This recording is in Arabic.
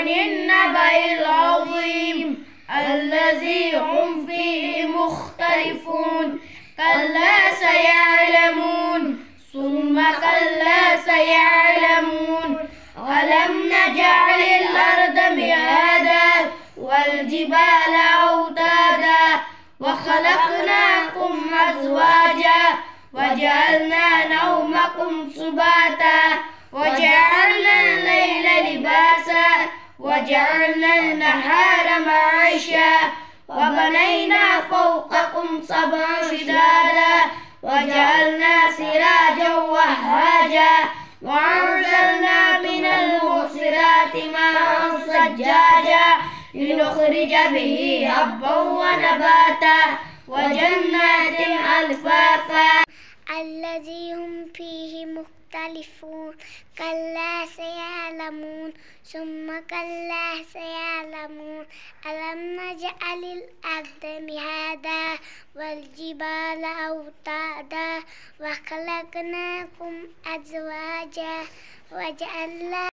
عن النبأ العظيم الذي هم فيه مختلفون كلا سيعلمون ثم كلا سيعلمون ألم نجعل الأرض مهادا والجبال أوتادا وخلقناكم أزواجا وجعلنا نومكم سباتا وجعلنا الليل لباسا وجعلنا النهار معاشا وبنينا فوقكم سبعا شدادا وجعلنا سراجا وهاجا وأنزلنا من المعصرات ماء ثجاجا لنخرج به حبا ونباتا وجنات ألفافا الذي هم فيه مختلفون كلا سيعلمون ثم كلا سيعلمون ألم نجعل الأرض مهادا والجبال أوتادا وخلقناكم أزواجا وجعلنا